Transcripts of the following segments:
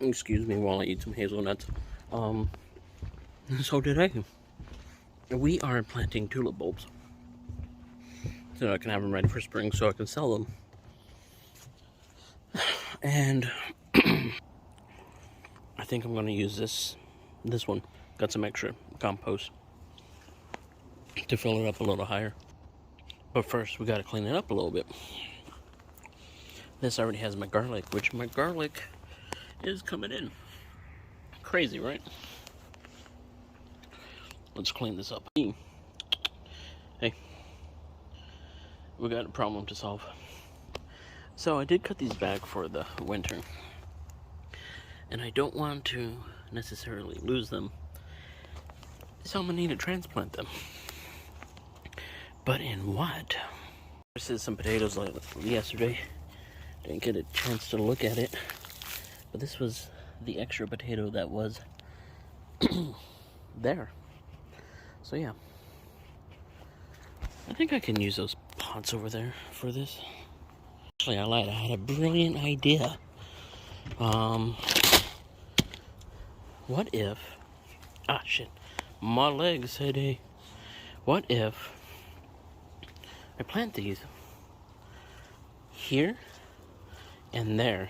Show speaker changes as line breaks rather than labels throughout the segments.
Excuse me while I eat some hazelnuts. So today, we are planting tulip bulbs. So I can have them ready for spring so I can sell them. And I think I'm going to use this one. Got some extra compost to fill it up a little higher. But first, we got to clean it up a little bit. This already has my garlic, which my garlic is coming in. Crazy, right? Let's clean this up. Hey, we got a problem to solve. So I did cut these back for the winter, and I don't want to necessarily lose them, so I'm gonna need to transplant them. But in what? This is some potatoes like yesterday. Didn't get a chance to look at it, but this was the extra potato that was there. So yeah, I think I can use those pots over there for this. Actually, I lied. I had a brilliant idea. What if... Ah, shit. My legs said, hey. What if I plant these here and there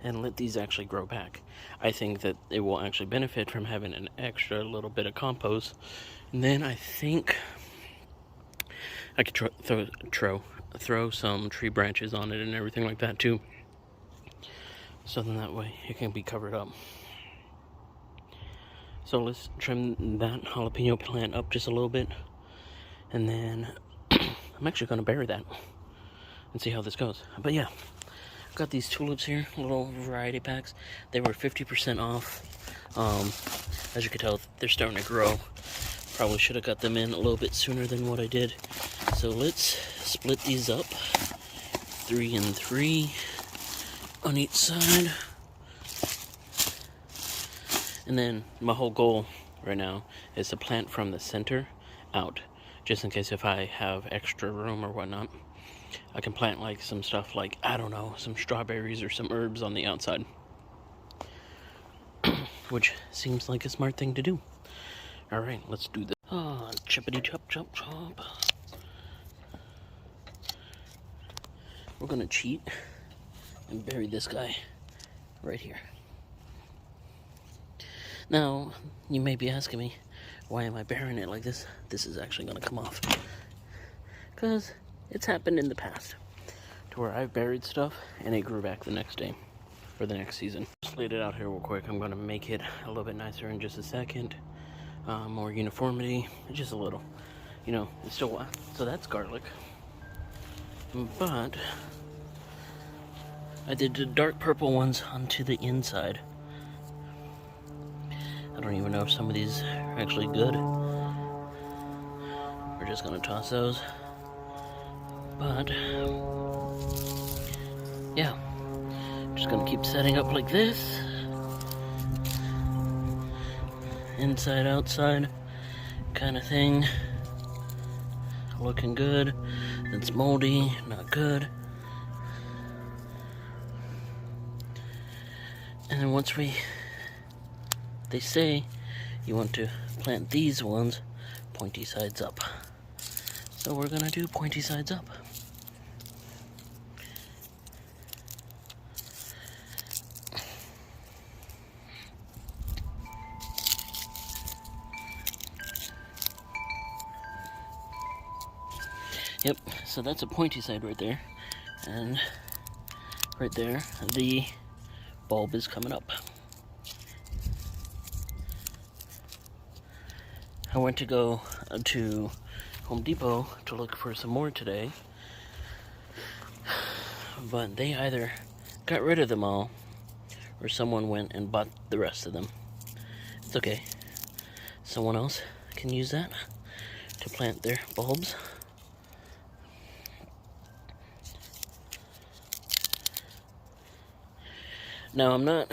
and let these actually grow back? I think that it will actually benefit from having an extra little bit of compost. And then I think I could throw some tree branches on it and everything like that too. So then that way it can be covered up. So let's trim that jalapeno plant up just a little bit. And then I'm actually going to bury that and see how this goes. But yeah, I've got these tulips here, little variety packs. They were 50% off. As you can tell, they're starting to grow. Probably should have got them in a little bit sooner than what I did. So let's split these up, 3 and 3 on each side. And then my whole goal right now is to plant from the center out, just in case if I have extra room or whatnot. I can plant like some stuff like, I don't know, some strawberries or some herbs on the outside. Which seems like a smart thing to do. Alright, let's do this. Oh, chippity chop chop chop. We're gonna cheat and bury this guy right here. Now, you may be asking me, why am I burying it like this? This is actually gonna come off. Because it's happened in the past to where I've buried stuff and it grew back the next day for the next season. Just laid it out here real quick. I'm gonna make it a little bit nicer in just a second. More uniformity, just a little. You know, it's still, so that's garlic. But I did the dark purple ones onto the inside. I don't even know if some of these are actually good. We're just gonna toss those. But yeah, just gonna keep setting up like this. Inside, outside kind of thing. Looking good. It's moldy, not good. And then once they say you want to plant these ones pointy sides up. So we're gonna do pointy sides up. Yep, so that's a pointy side right there. And right there, the bulb is coming up. I went to go to Home Depot to look for some more today, but they either got rid of them all or someone went and bought the rest of them. It's okay. Someone else can use that to plant their bulbs. Now, I'm not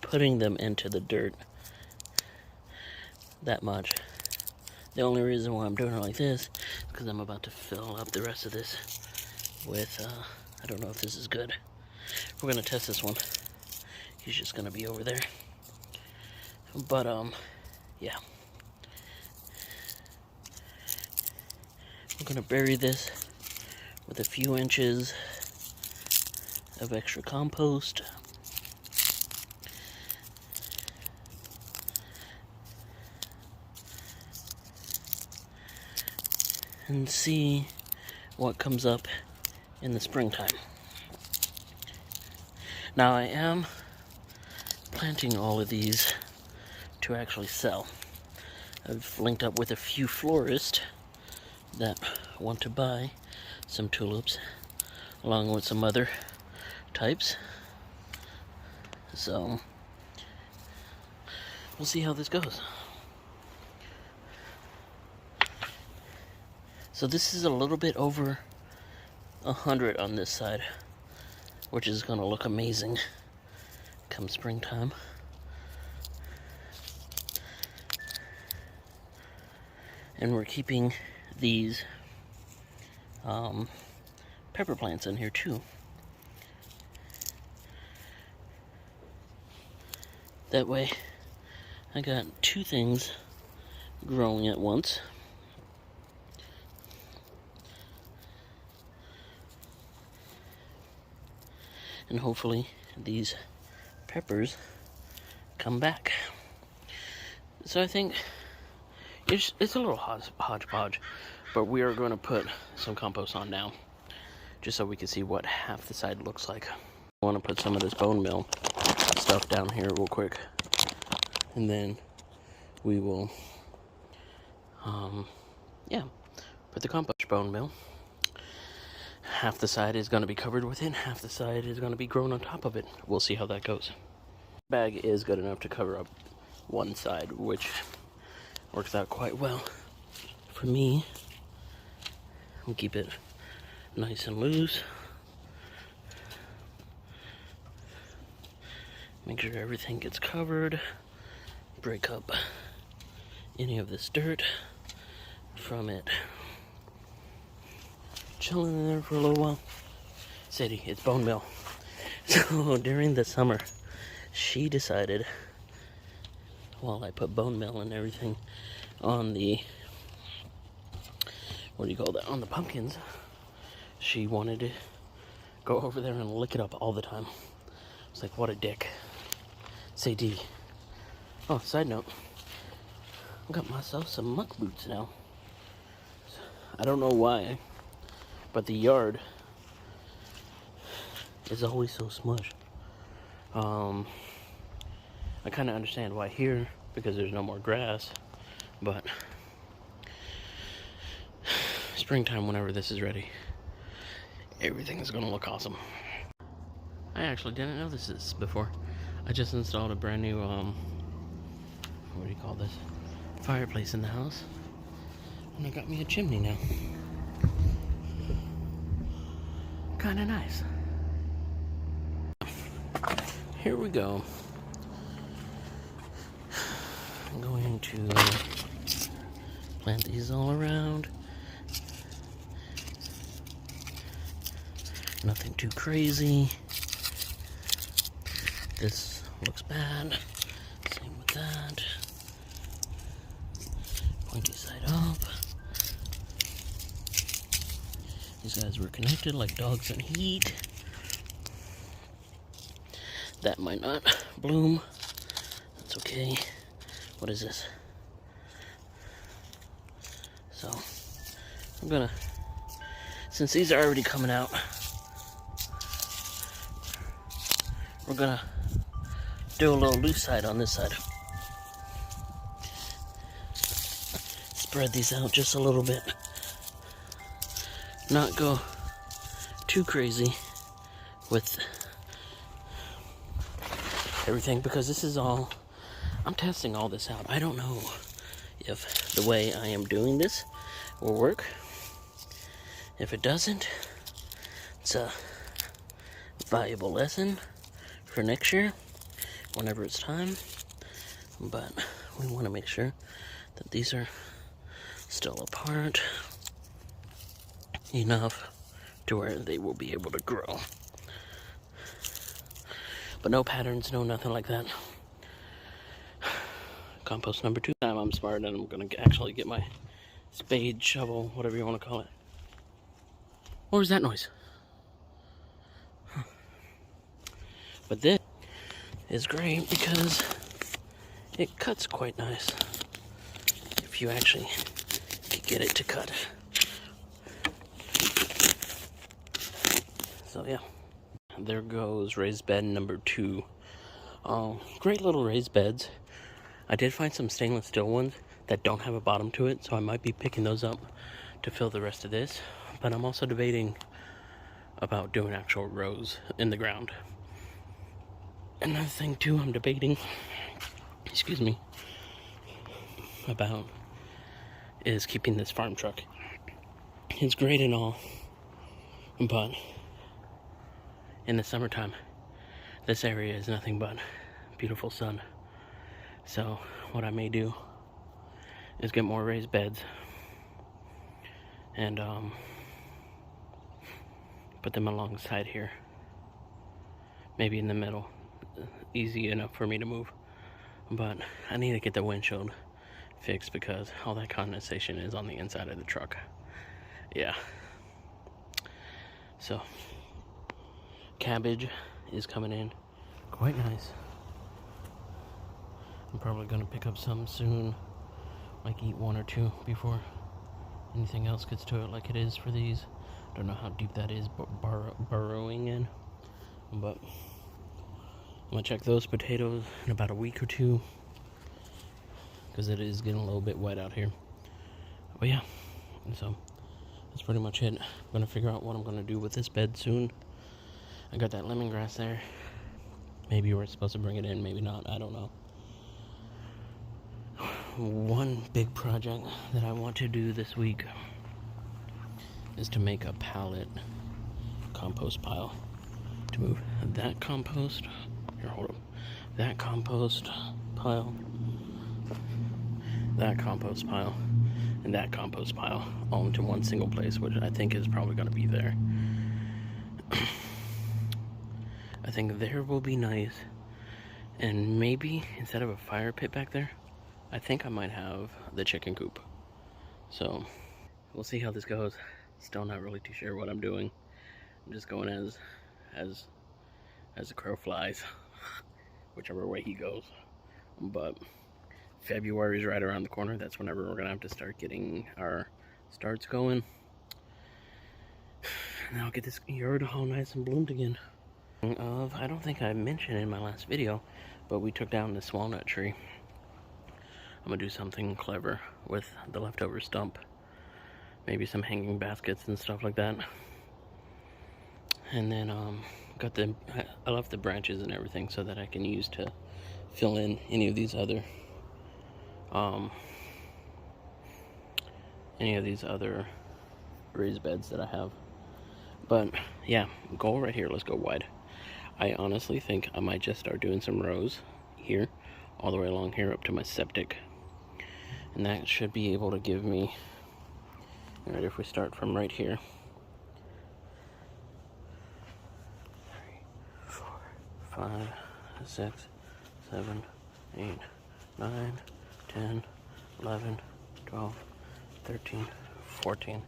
putting them into the dirt that much. The only reason why I'm doing it like this is because I'm about to fill up the rest of this with, I don't know if this is good. We're going to test this one. he's just gonna be over there. But yeah, I'm gonna bury this with a few inches of extra compost. And see what comes up in the springtime. Now I am planting all of these to actually sell. I've linked up with a few florists that want to buy some tulips along with some other types. So we'll see how this goes. So this is a little bit over 100 on this side, which is gonna look amazing come springtime. And we're keeping these pepper plants in here too. That way I got two things growing at once. And hopefully these peppers come back. So I think it's a little hodgepodge, but we are going to put some compost on now, just so we can see what half the side looks like. I want to put some of this bone meal stuff down here real quick, and then we will, put the compost bone meal. Half the side is going to be covered with it, half the side is going to be grown on top of it. We'll see how that goes. The bag is good enough to cover up one side, which works out quite well for me. We'll keep it nice and loose. Make sure everything gets covered. Break up any of this dirt from it chilling in there for a little while. Sadie, it's bone meal. So during the summer, she decided, while I put bone meal and everything on the, on the pumpkins, she wanted to go over there and lick it up all the time. It's like, what a dick. Sadie. Oh, side note, I got myself some muck boots now. I don't know why, but the yard is always so smushed. I kind of understand why here, because there's no more grass, but springtime, whenever this is ready, everything is gonna look awesome. I actually didn't know this before. I just installed a brand new, what do you call this? Fireplace in the house. And I got me a chimney now. Kinda nice. Here we go. I'm going to plant these all around. Nothing too crazy. This looks bad. Same with that. Pointy side up. These guys were connected like dogs in heat. That might not bloom. That's okay. What is this? So, I'm gonna, since these are already coming out, we're gonna do a little loose side on this side. Spread these out just a little bit. Not go too crazy with everything, because this is all, I'm testing all this out. I don't know if the way I am doing this will work. If it doesn't, it's a valuable lesson for next year, whenever it's time. But we want to make sure that these are still apart enough to where they will be able to grow. but no patterns, no nothing like that. Compost number 2. Now I'm smart and I'm gonna actually get my spade, shovel, whatever you want to call it. What was that noise? But this is great because it cuts quite nice if you actually can get it to cut. So yeah, there goes raised bed number 2. Great little raised beds. I did find some stainless steel ones that don't have a bottom to it, so I might be picking those up to fill the rest of this. But I'm also debating about doing actual rows in the ground. Another thing too I'm debating, excuse me, about is keeping this farm truck. It's great and all, but in the summertime, this area is nothing but beautiful sun. So what I may do is get more raised beds and put them alongside here, maybe in the middle, easy enough for me to move. But I need to get the windshield fixed because all that condensation is on the inside of the truck. Yeah. So cabbage is coming in quite nice. I'm probably gonna pick up some soon, like eat 1 or 2 before anything else gets to it like it is for these. Don't know how deep that is burrowing in, but I'm gonna check those potatoes in about a week or 2 because it is getting a little bit wet out here. But yeah, so that's pretty much it. I'm gonna figure out what I'm gonna do with this bed soon. I got that lemongrass there. Maybe we're supposed to bring it in, maybe not, I don't know. One big project that I want to do this week is to make a pallet compost pile to move that compost, here, hold up, that compost pile, that compost pile, and that compost pile all into one single place, which I think is probably going to be there. I think there will be nice, and maybe instead of a fire pit back there, I think I might have the chicken coop. So we'll see how this goes. Still not really too sure what I'm doing. I'm just going as the crow flies, whichever way he goes. But February is right around the corner. That's whenever we're gonna have to start getting our starts going. And I'll get this yard all nice and bloomed again. I don't think I mentioned in my last video, but we took down this walnut tree. I'm gonna do something clever with the leftover stump. Maybe some hanging baskets and stuff like that. And then I left the branches and everything so that I can use to fill in any of these other raised beds that I have. But yeah, goal right here, let's go wide. I honestly think I might just start doing some rows here, all the way along here up to my septic. And that should be able to give me, all right, if we start from right here, 3, 4, 5, 6, 7, 8, 9, 10, 11, 12, 13, 14.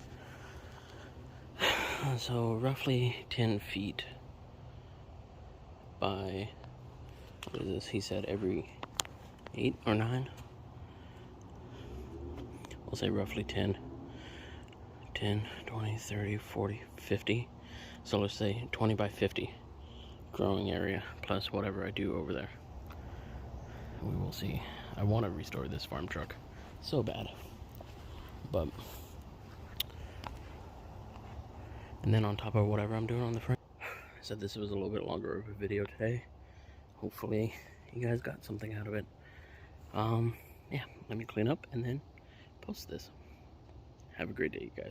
So roughly 10 feet by, what is this? He said every 8 or 9. We'll say roughly 10, 20, 30, 40, 50. So let's say 20 by 50 growing area plus whatever I do over there. We will see. I want to restore this farm truck so bad. But, and then on top of whatever I'm doing on the front, I said this was a little bit longer of a video today. Hopefully you guys got something out of it. Yeah, let me clean up and then post this. Have a great day, you guys.